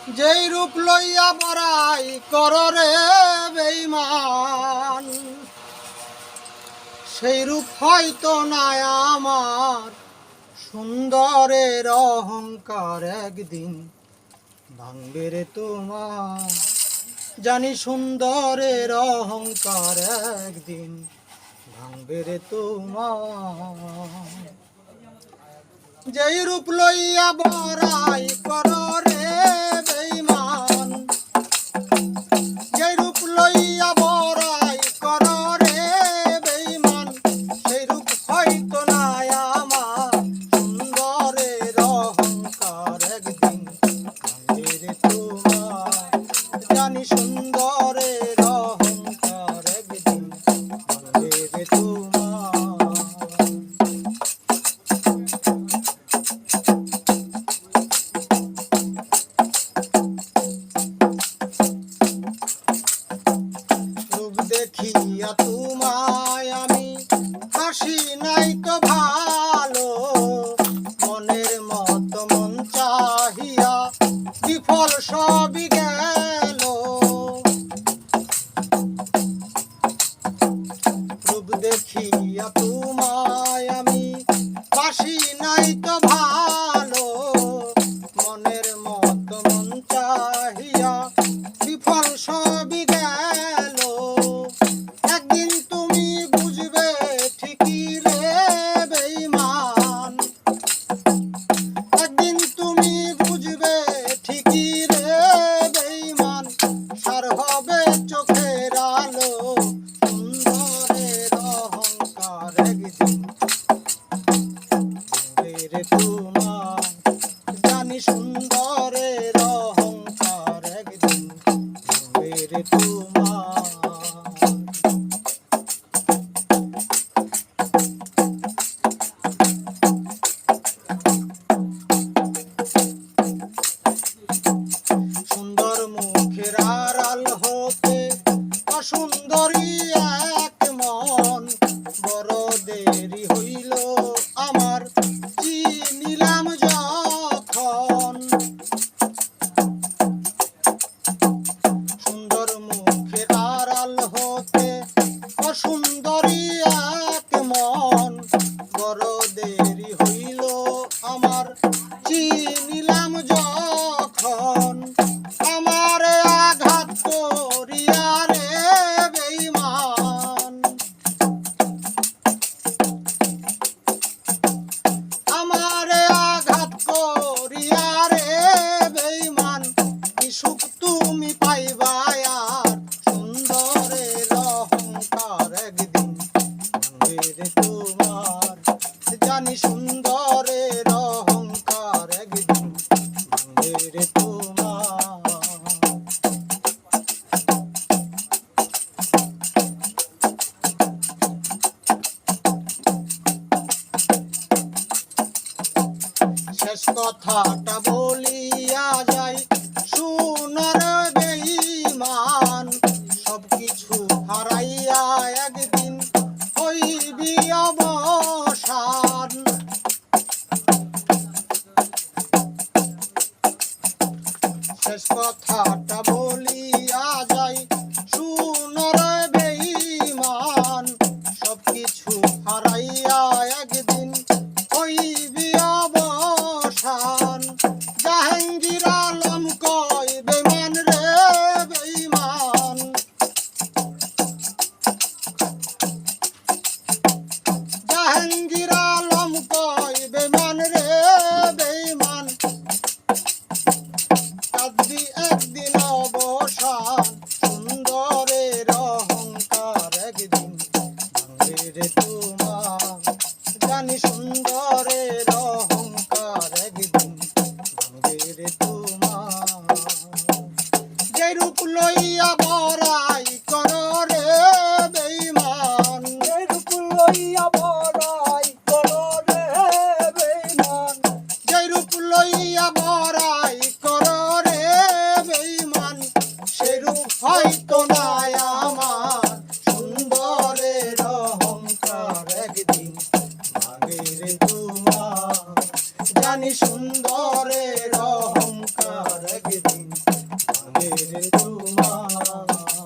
যেই রূপ লইয়া বড়াই কররে বেঈমান, সেই রূপ হয়তো নাই আমার। সুন্দরের অহংকার একদিন ভাঙবে রে তোমার। জানি সুন্দরের অহংকার একদিন ভাঙবে রে তোমার। যেই রূপ লইয়া বড়াই কররে বেঈমান, যেই রূপ লইয়া বড়াই কররে বেঈমান, সেই রূপ হয়তো নাই আমার। সুন্দরের অহংকার একদিন ভাঙবে রে তোমার। জানি সুন্দরের অহংকার একদিন ভাঙবে রে তোমার। রূপ দেখিয়া তোমায় আমি হাসি নাই তো ভালো, মনের মতো মন চাহিয়া বিফল সবই গেল। রূপ দেখিয়া তোমায় আমি হাসি নাই তো ভালো, মনের মতো মন চাহিয়া বিফল সবই গেল। একদিন তুমি বুঝবে ঠিকই রে বেঈমান, একদিন তুমি বুঝবে ঠিকই রে বেঈমান। সার হবে চোখের আলো, সুন্দরের অহংকার একদিন ভাঙবে রে তোমার। জানি সুন্দরের অহংকার একদিন ভাঙবে রে তোমার। সুন্দর মুখের আড়াল হতে অসুন্দরী এক মন, বড় দেরি হইল আমার চিনিলাম যখন। সুন্দর মুখের আড়াল হতে অসুন্দরী এক মন, বড় দেরি হইল আমার চিনিলাম যখন। আমারে আঘাত করিয়া রে বেঈমান, আমারে আঘাত করিয়া রে বেঈমান। কি সুখ তুমি পাইবা আর, সুন্দরের অহংকার একদিন ভাঙবে রে তোমার। জানি সুন্দরের অহংকার একদিন ভাঙবে রে তোমার। শেষ কথাটা বলিয়া যাই, শুনর বেঈমান। সবকিছু হারাইয়া একদিন হইবি অবসান। শেষ কথাটা বলিয়া যাই, শুনর বেঈমান। সবকিছু হারাইয়া একদিন হইবি অবসান। জাহাঙ্গীর আলম কয় বেঈমান রে বেঈমান, জাহাঙ্গীর আলম কয় বেঈমান রে বেঈমান। কাঁদবি একদিন অবসান, সুন্দরের অহংকার একদিন ভাঙবে রে তোমার। জানি সুন্দরের অহংকার একদিন ভাঙবে রে তোমার। যে রূপ লইয়া বড়াই কররে বেঈমান, যে রূপ লইয়া বড়াই কররে বেঈমান, যে রূপ লইয়া বড়াই কররে বেঈমান। সে রূপ হয়তো নাই আমার। সুন্দরের অহংকার একদিন ভাঙবে রে তোমার। জানি সুন্দরের অহংকার একদিন তোমায়